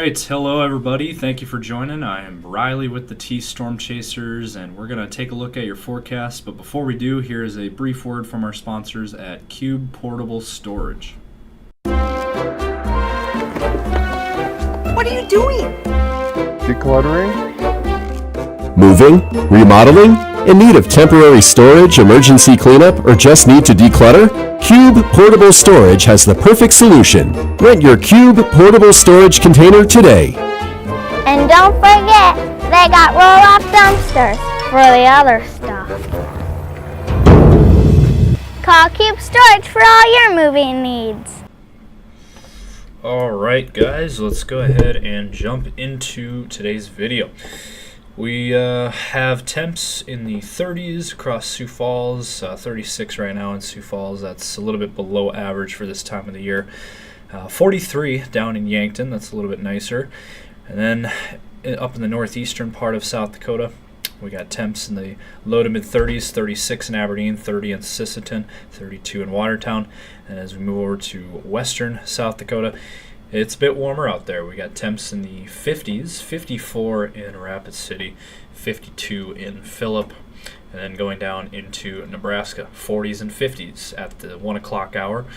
right, hello everybody. Thank you for joining. I am Riley with the T Storm Chasers, and we're going to take a look at your forecast. But before we do, here is a brief word from our sponsors at Cube Portable Storage. What are you doing? Decluttering? Moving? Remodeling? In need of temporary storage, emergency cleanup, or just need to declutter? Cube Portable Storage has the perfect solution. Rent your Cube Portable Storage container today. And don't forget, they got roll-off dumpsters for the other stuff. Call Cube Storage for all your moving needs. Alright guys, let's go ahead and jump into today's video. We have temps in the 30s across Sioux Falls, 36 right now in Sioux Falls. That's a little bit below average for this time of the year. 43 down in Yankton, that's a little bit nicer. And then up in the northeastern part of South Dakota, we got temps in the low to mid 30s, 36 in Aberdeen, 30 in Sisseton, 32 in Watertown. And as we move over to western South Dakota, it's a bit warmer out there. We got temps in the 50s, 54 in Rapid City, 52 in Phillip, and then going down into Nebraska, 40s and 50s at the 1 o'clock hour,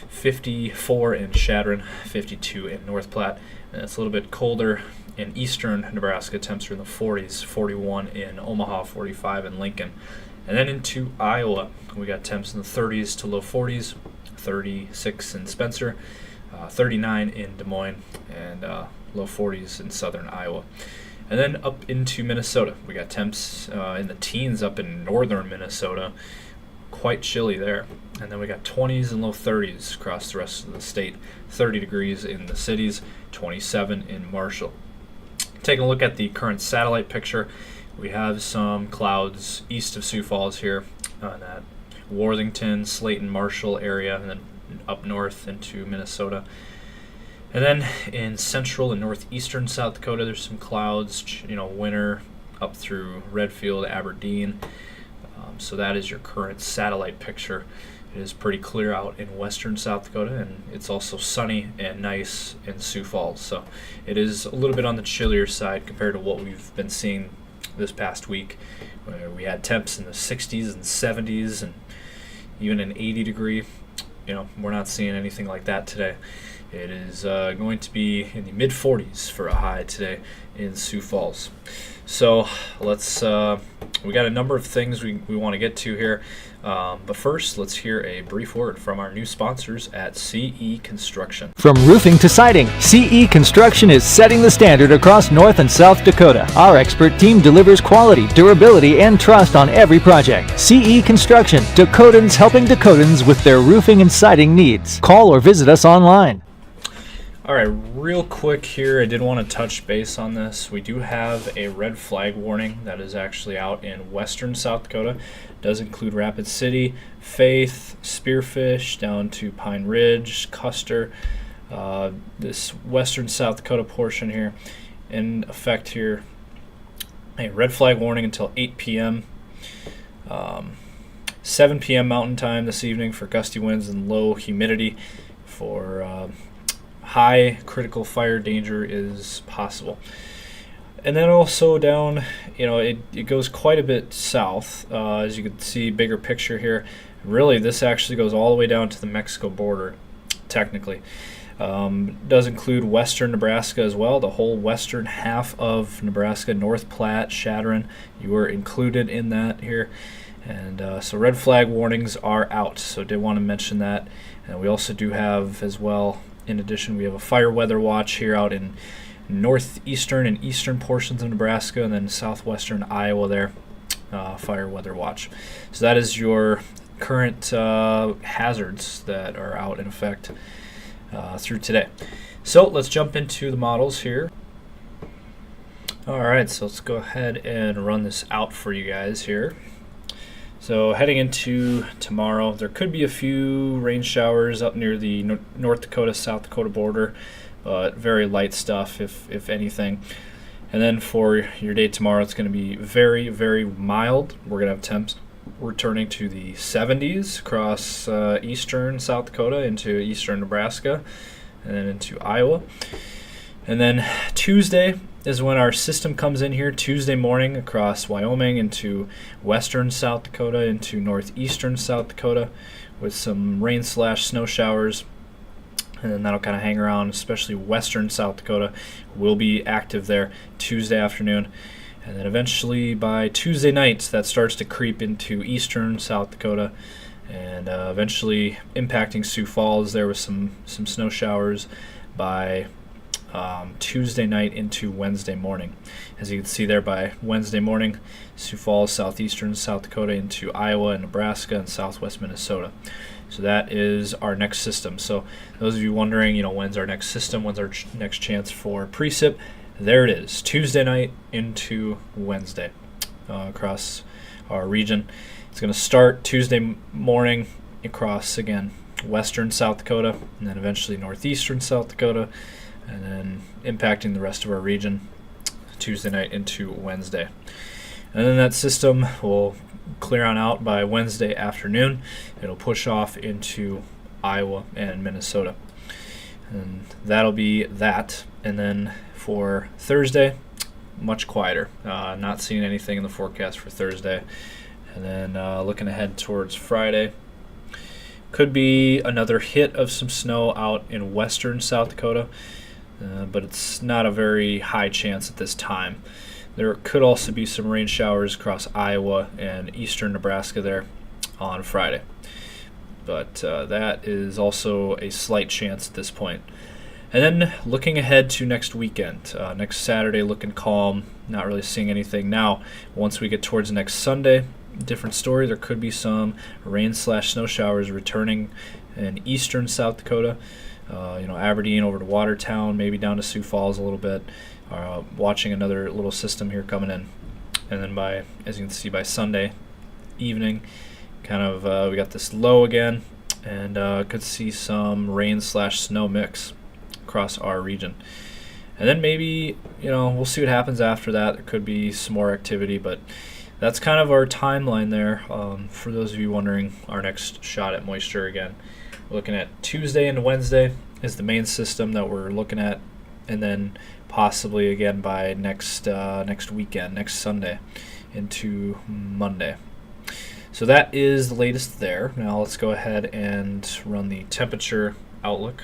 54 in Chadron, 52 in North Platte, and it's a little bit colder in eastern Nebraska. Temps are in the 40s, 41 in Omaha, 45 in Lincoln. And then into Iowa, we got temps in the 30s to low 40s, 36 in Spencer, 39 in Des Moines, and low 40s in southern Iowa. And then up into Minnesota, we got temps in the teens up in northern Minnesota, quite chilly there. And then we got 20s and low 30s across the rest of the state, 30 degrees in the cities, 27 in Marshall. Taking a look at the current satellite picture, we have some clouds east of Sioux Falls here on that Worthington, Slayton, Marshall area, and then up north into Minnesota. And then in central and northeastern South Dakota, there's some clouds, winter up through Redfield, Aberdeen. So that is your current satellite picture. It is pretty clear out in western South Dakota, and it's also sunny and nice in Sioux Falls. So it is a little bit on the chillier side compared to what we've been seeing this past week, where we had temps in the 60s and 70s and even an 80 degree. We're not seeing anything like that today. It is going to be in the mid 40s for a high today in Sioux Falls. So let's we got a number of things we want to get to here, but first let's hear a brief word from our new sponsors at CE Construction. From roofing to siding, CE Construction is setting the standard across North and South Dakota. Our expert team delivers quality, durability, and trust on every project. CE Construction, Dakotans helping Dakotans with their roofing and siding needs. Call or visit us online. All right, real quick here, I did want to touch base on this. We do have a red flag warning that is actually out in western South Dakota. It does include Rapid City, Faith, Spearfish, down to Pine Ridge, Custer. This western South Dakota portion here in effect here. A red flag warning until 8 p.m. 7 p.m. Mountain Time this evening for gusty winds and low humidity. For high critical fire danger is possible. And then also down, it goes quite a bit south, as you can see, bigger picture here. Really, this actually goes all the way down to the Mexico border, technically. Does include western Nebraska as well, the whole western half of Nebraska, North Platte, Chadron. You are included in that here. And so red flag warnings are out, so did want to mention that. And we also do have as well, in addition, we have a fire weather watch here out in northeastern and eastern portions of Nebraska, and then southwestern Iowa there, fire weather watch. So that is your current hazards that are out in effect through today. So let's jump into the models here. All right, so let's go ahead and run this out for you guys here. So heading into tomorrow, there could be a few rain showers up near the North Dakota, South Dakota border, but very light stuff, if anything. And then for your day tomorrow, it's going to be very, very mild. We're going to have temps returning to the 70s across eastern South Dakota into eastern Nebraska and then into Iowa. And then Tuesday is when our system comes in here, Tuesday morning across Wyoming into western South Dakota, into northeastern South Dakota with some rain/snow showers. And then that'll kind of hang around, especially western South Dakota will be active there Tuesday afternoon. And then eventually by Tuesday night, that starts to creep into eastern South Dakota and eventually impacting Sioux Falls there with some snow showers by Tuesday night into Wednesday morning. As you can see there, by Wednesday morning, Sioux Falls, southeastern South Dakota into Iowa and Nebraska and southwest Minnesota. So that is our next system. So those of you wondering, when's our next system, when's our next chance for precip, there it is, Tuesday night into Wednesday across our region. It's going to start Tuesday morning across, again, western South Dakota, and then eventually northeastern South Dakota, and then impacting the rest of our region Tuesday night into Wednesday. And then that system will clear on out by Wednesday afternoon. It'll push off into Iowa and Minnesota. And that'll be that. And then for Thursday, much quieter. Not seeing anything in the forecast for Thursday. And then looking ahead towards Friday, could be another hit of some snow out in western South Dakota. But it's not a very high chance at this time. There could also be some rain showers across Iowa and eastern Nebraska there on Friday. But that is also a slight chance at this point. And then looking ahead to next weekend, next Saturday looking calm, not really seeing anything now. Once we get towards next Sunday, different story. There could be some rain/snow showers returning in eastern South Dakota. Aberdeen over to Watertown, maybe down to Sioux Falls a little bit. Watching another little system here coming in. And then as you can see, by Sunday evening, we got this low again, and could see some rain/snow mix across our region. And then maybe, we'll see what happens after that. There could be some more activity, but that's kind of our timeline there. For those of you wondering, our next shot at moisture again. Looking at Tuesday and Wednesday is the main system that we're looking at, and then possibly again by next weekend, next Sunday into Monday. So that is the latest there. Now let's go ahead and run the temperature outlook.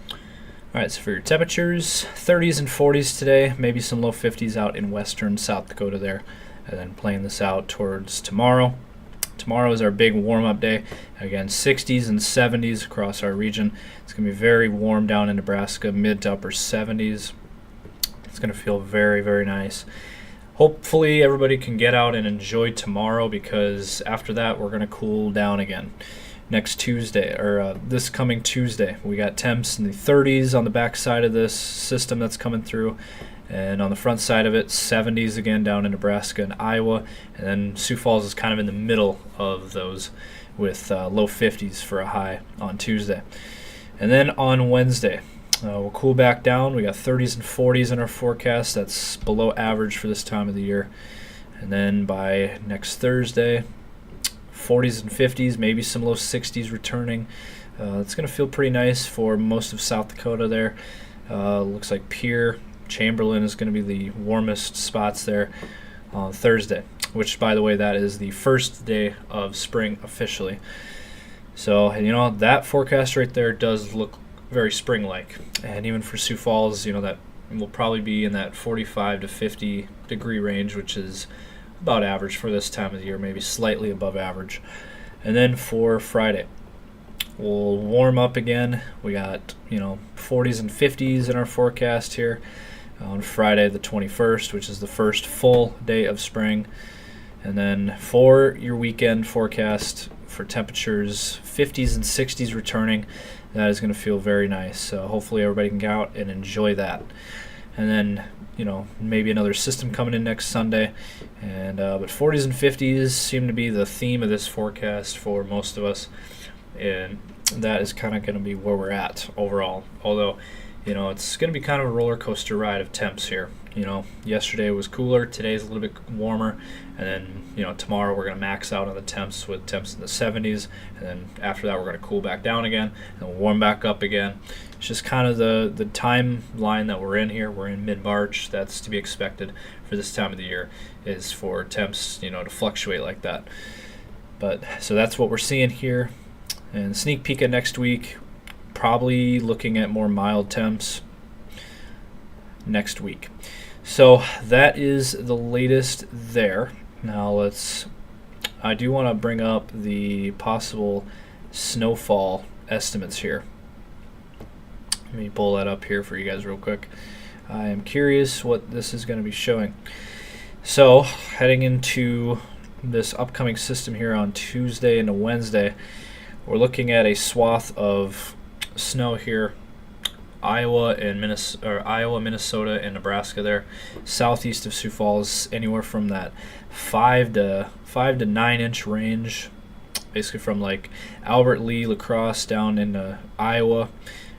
All right, so for your temperatures, 30s and 40s today, maybe some low 50s out in western South Dakota there, and then playing this out towards tomorrow. Tomorrow is our big warm-up day. Again, 60s and 70s across our region. It's going to be very warm down in Nebraska, mid to upper 70s. It's going to feel very, very nice. Hopefully everybody can get out and enjoy tomorrow, because after that we're going to cool down again. Next Tuesday, or this coming Tuesday, we got temps in the 30s on the back side of this system that's coming through. And on the front side of it, 70s again down in Nebraska and Iowa. And then Sioux Falls is kind of in the middle of those with low 50s for a high on Tuesday. And then on Wednesday, we'll cool back down. We got 30s and 40s in our forecast. That's below average for this time of the year. And then by next Thursday, 40s and 50s, maybe some low 60s returning. It's going to feel pretty nice for most of South Dakota there. Looks like Pierre, Chamberlain is going to be the warmest spots there on Thursday, which, by the way, that is the first day of spring officially. So, that forecast right there does look very spring-like. And even for Sioux Falls, that will probably be in that 45 to 50 degree range, which is about average for this time of the year, maybe slightly above average. And then for Friday, we'll warm up again. We got, 40s and 50s in our forecast here on Friday the 21st, which is the first full day of spring. And then for your weekend forecast for temperatures, 50s and 60s returning. That is going to feel very nice. So hopefully everybody can go out and enjoy that. And then, maybe another system coming in next Sunday. And but 40s and 50s seem to be the theme of this forecast for most of us. And that is kind of going to be where we're at overall. Although, it's going to be kind of a roller coaster ride of temps here. yesterday was cooler, today's a little bit warmer, and then tomorrow we're going to max out on the temps with temps in the 70s, and then after that we're going to cool back down again and warm back up again. It's just kind of the timeline that we're in here. We're in mid-March. That's to be expected for this time of the year, is for temps to fluctuate like that. But so that's what we're seeing here. And sneak peek at next week, probably looking at more mild temps next week. So that is the latest there. Now I do want to bring up the possible snowfall estimates here. Let me pull that up here for you guys real quick. I am curious what this is going to be showing. So heading into this upcoming system here on Tuesday into Wednesday, we're looking at a swath of snow here. Iowa, Minnesota, and Nebraska there. Southeast of Sioux Falls, anywhere from that 5 to 9 inch range, basically from like Albert Lee, La Crosse down into Iowa,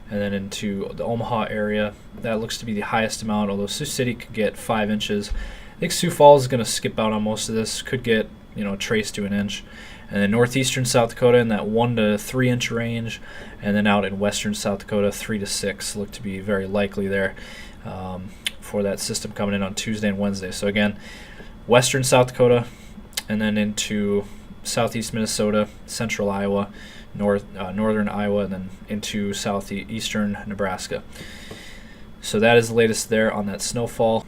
and then into the Omaha area. That looks to be the highest amount, although Sioux City could get 5 inches. I think Sioux Falls is going to skip out on most of this, could get trace to an inch. And then northeastern South Dakota in that 1 to 3 inch range, and then out in western South Dakota 3 to 6 look to be very likely there for that system coming in on Tuesday and Wednesday. So again, western South Dakota, and then into southeast Minnesota, central Iowa, northern Iowa, and then into southeastern Nebraska. So that is the latest there on that snowfall.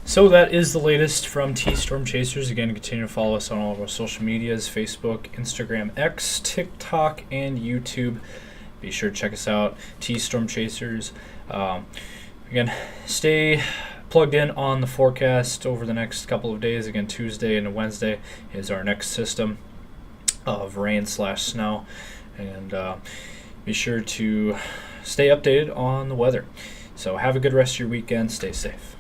So that is the latest from T-Storm Chasers. Again, continue to follow us on all of our social medias, Facebook, Instagram, X, TikTok, and YouTube. Be sure to check us out, T-Storm Chasers. Again, stay plugged in on the forecast over the next couple of days. Again, Tuesday and Wednesday is our next system of rain/snow. And be sure to stay updated on the weather. So have a good rest of your weekend. Stay safe.